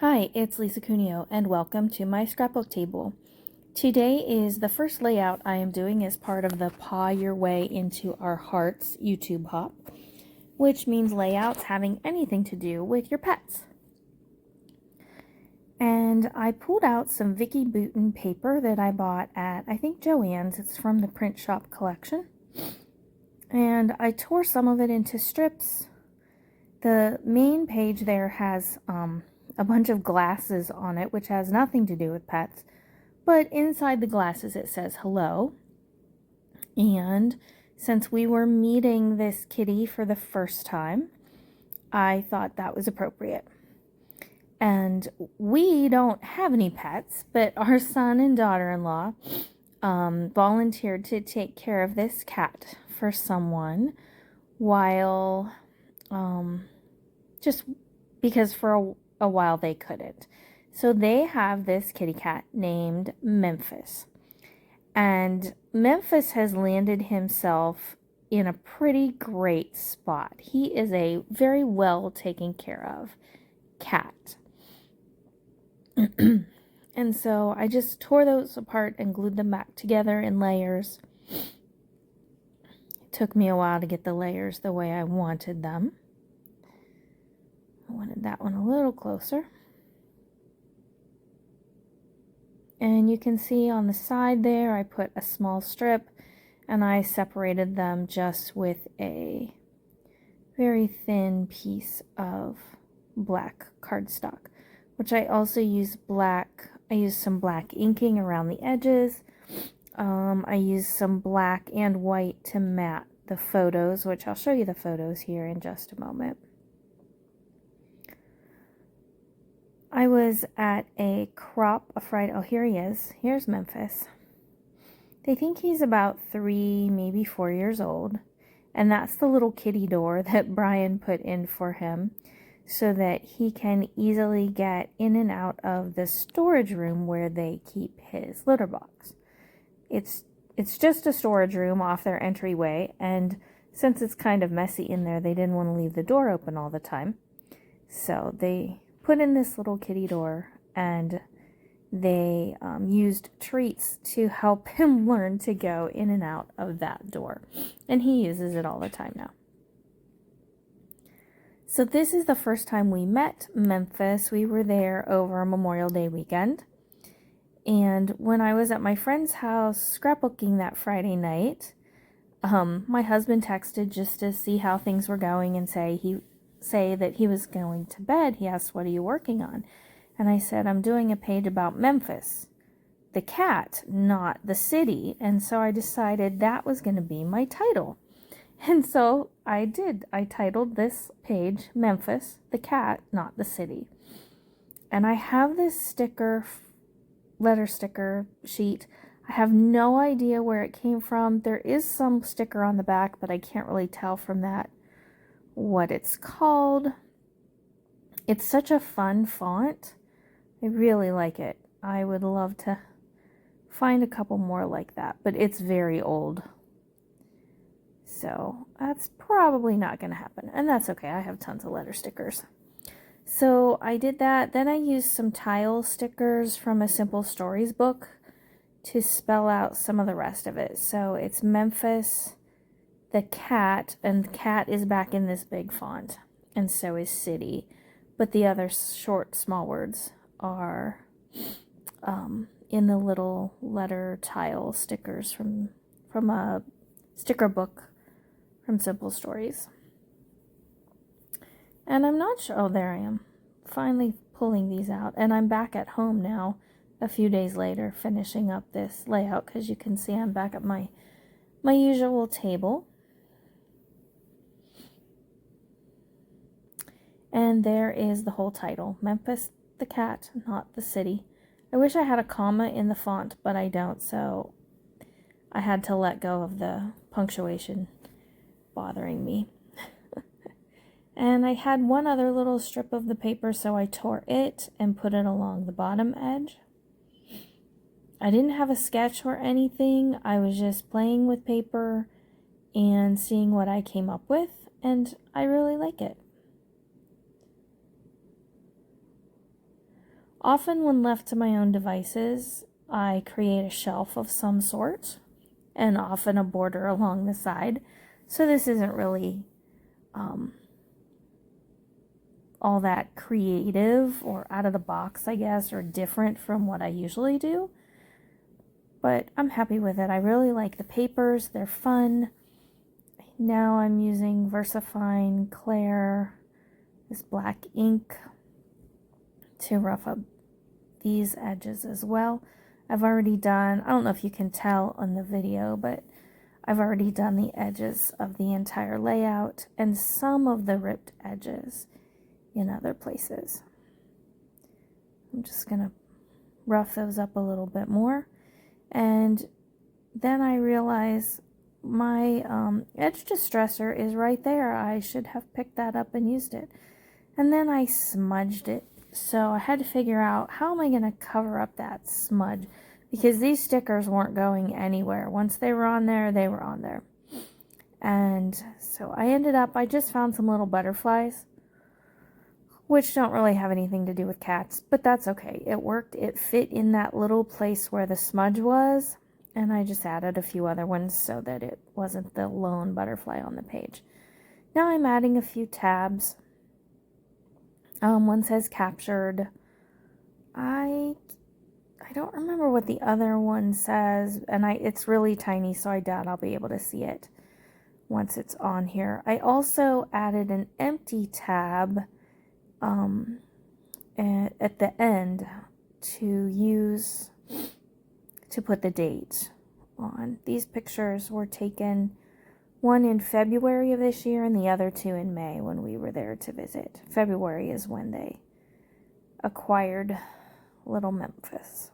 Hi, it's Lisa Cuneo, and welcome to my scrapbook table. Today is the first layout I am doing as part of the Paw Your Way into Our Hearts YouTube hop, which means layouts having anything to do with your pets. And I pulled out some Vicky Bouton paper that I bought at, I think, Joann's. It's from the print shop collection. And I tore some of it into strips. The main page there has a bunch of glasses on it, which has nothing to do with pets. But inside the glasses it says hello. And since we were meeting this kitty for the first time, I thought that was appropriate. And we don't have any pets, but our son and daughter-in-law volunteered to take care of this cat for someone while, just because for a while they couldn't. So they have this kitty cat named Memphis. And Memphis has landed himself in a pretty great spot. He is a very well taken care of cat. And so I just tore those apart and glued them back together in layers. It took me a while to get the layers the way I wanted them. I wanted that one a little closer. And you can see on the side there I put a small strip and I separated them just with a very thin piece of black cardstock, which I also use I use some black inking around the edges. I use some black and white to matte the photos, which I'll show you the photos here in just a moment. I was at a Friday. Oh, here he is. Here's Memphis. They think he's about 3, maybe 4 years old. And that's the little kitty door that Brian put in for him so that he can easily get in and out of the storage room where they keep his litter box. It's just a storage room off their entryway, and since it's kind of messy in there, they didn't want to leave the door open all the time. So they put in this little kitty door, and they used treats to help him learn to go in and out of that door. And he uses it all the time now. So this is the first time we met Memphis. We were there over Memorial Day weekend. And when I was at my friend's house scrapbooking that Friday night, my husband texted just to see how things were going and say that he was going to bed. He asked, "What are you working on?" And I said, "I'm doing a page about Memphis, the cat, not the city." And so I decided that was going to be my title. And so I did. I titled this page, Memphis, the cat, not the city. And I have this letter sticker sheet. I have no idea where it came from. There is some sticker on the back, but I can't really tell from that what it's called. It's such a fun font. I really like it. I would love to find a couple more like that, but it's very old. So that's probably not going to happen, and that's okay. I have tons of letter stickers. So I did that. Then I used some tile stickers from a Simple Stories book to spell out some of the rest of it. So it's Memphis, the cat, and the cat is back in this big font, and so is city. But the other short, small words are in the little letter tile stickers from a sticker book from Simple Stories. And I'm not sure. Oh, there I am. Finally pulling these out. And I'm back at home now a few days later finishing up this layout because you can see I'm back at my usual table. And there is the whole title. Memphis, the cat, not the city. I wish I had a comma in the font, but I don't, so I had to let go of the punctuation bothering me. And I had one other little strip of the paper, so I tore it and put it along the bottom edge. I didn't have a sketch or anything. I was just playing with paper and seeing what I came up with, and I really like it. Often when left to my own devices, I create a shelf of some sort and often a border along the side. So this isn't really all that creative or out of the box, I guess, or different from what I usually do. But I'm happy with it. I really like the papers. They're fun. Now I'm using VersaFine Clair, this black ink, to rough up these edges as well. I've already done, I don't know if you can tell on the video, but I've already done the edges of the entire layout and some of the ripped edges in other places. I'm just going to rough those up a little bit more. And then I realize my edge distressor is right there. I should have picked that up and used it. And then I smudged it. So I had to figure out, how am I going to cover up that smudge? Because these stickers weren't going anywhere. Once they were on there, they were on there. And so I just found some little butterflies, which don't really have anything to do with cats, but that's okay. It worked. It fit in that little place where the smudge was, and I just added a few other ones so that it wasn't the lone butterfly on the page. Now I'm adding a few tabs. One says captured. I don't remember what the other one says, and it's really tiny, so I doubt I'll be able to see it once it's on here. I also added an empty tab at the end to put the date on. These pictures were taken, one in February of this year and the other two in May when we were there to visit. February is when they acquired Little Memphis.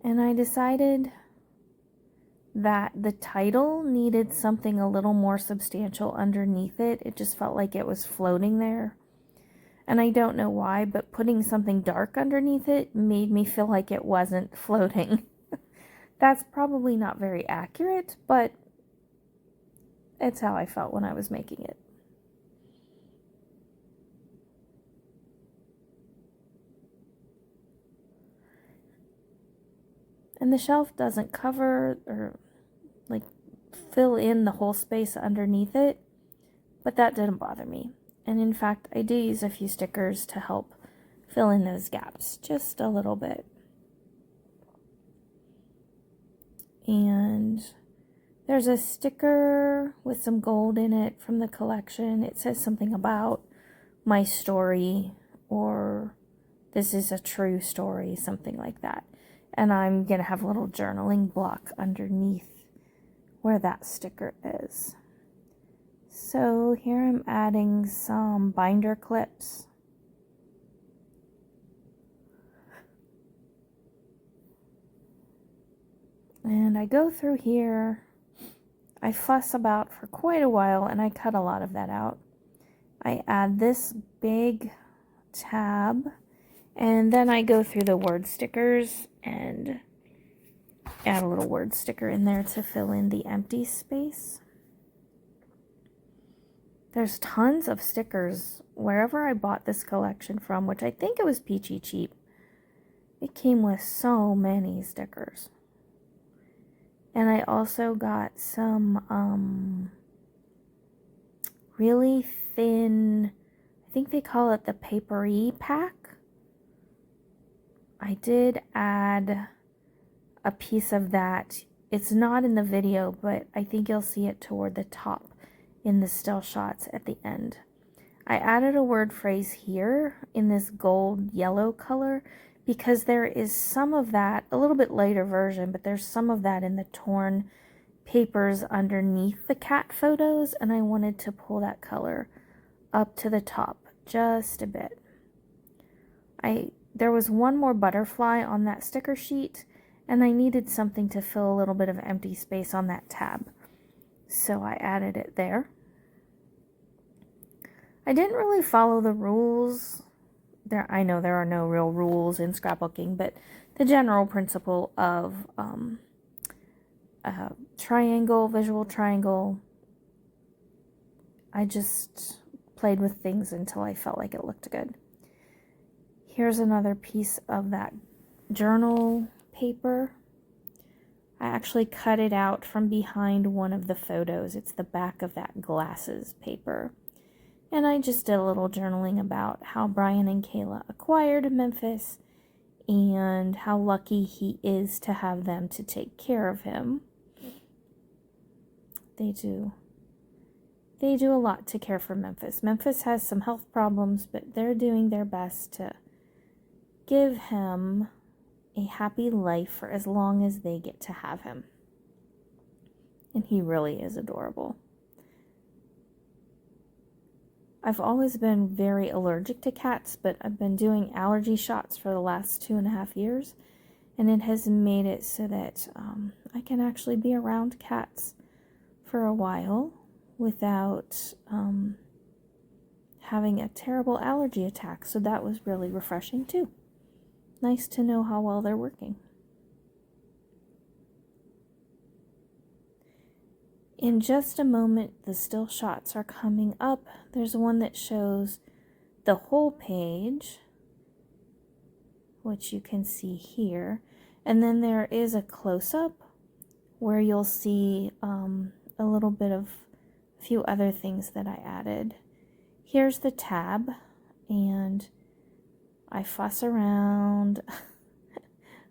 And I decided that the title needed something a little more substantial underneath it. It just felt like it was floating there. And I don't know why, but putting something dark underneath it made me feel like it wasn't floating. That's probably not very accurate, but it's how I felt when I was making it. And the shelf doesn't cover or like fill in the whole space underneath it, but that didn't bother me. And in fact, I do use a few stickers to help fill in those gaps just a little bit. And there's a sticker with some gold in it from the collection. It says something about my story, or this is a true story, something like that. And I'm going to have a little journaling block underneath where that sticker is. So here I'm adding some binder clips. And I go through here. I fuss about for quite a while and I cut a lot of that out. I add this big tab. And then I go through the word stickers and add a little word sticker in there to fill in the empty space. There's tons of stickers wherever I bought this collection from, which I think it was peachy cheap. It came with so many stickers. And I also got some really thin, I think they call it the papery pack. I did add a piece of that. It's not in the video, but I think you'll see it toward the top in the still shots at the end. I added a word phrase here in this gold yellow color because there is some of that, a little bit later version, but there's some of that in the torn papers underneath the cat photos, and I wanted to pull that color up to the top just a bit. There was one more butterfly on that sticker sheet, and I needed something to fill a little bit of empty space on that tab. So I added it there. I didn't really follow the rules. I know there are no real rules in scrapbooking, but the general principle of triangle, visual triangle, I just played with things until I felt like it looked good. Here's another piece of that journal paper. I actually cut it out from behind one of the photos. It's the back of that glasses paper. And I just did a little journaling about how Brian and Kayla acquired Memphis and how lucky he is to have them to take care of him. They do a lot to care for Memphis. Memphis has some health problems, but they're doing their best to give him a happy life for as long as they get to have him. And he really is adorable. I've always been very allergic to cats, but I've been doing allergy shots for the last 2.5 years, and it has made it so that I can actually be around cats for a while without having a terrible allergy attack. So that was really refreshing too. Nice to know how well they're working. In just a moment, the still shots are coming up. There's one that shows the whole page, which you can see here. And then there is a close-up where you'll see a little bit of a few other things that I added. Here's the tab, and I fuss around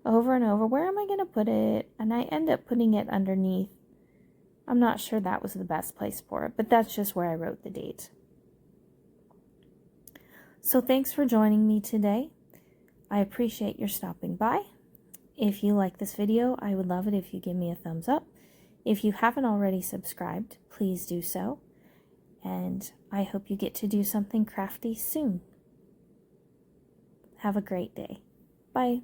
over and over. Where am I going to put it? And I end up putting it underneath. I'm not sure that was the best place for it, but that's just where I wrote the date. So thanks for joining me today. I appreciate your stopping by. If you like this video, I would love it if you give me a thumbs up. If you haven't already subscribed, please do so. And I hope you get to do something crafty soon. Have a great day. Bye.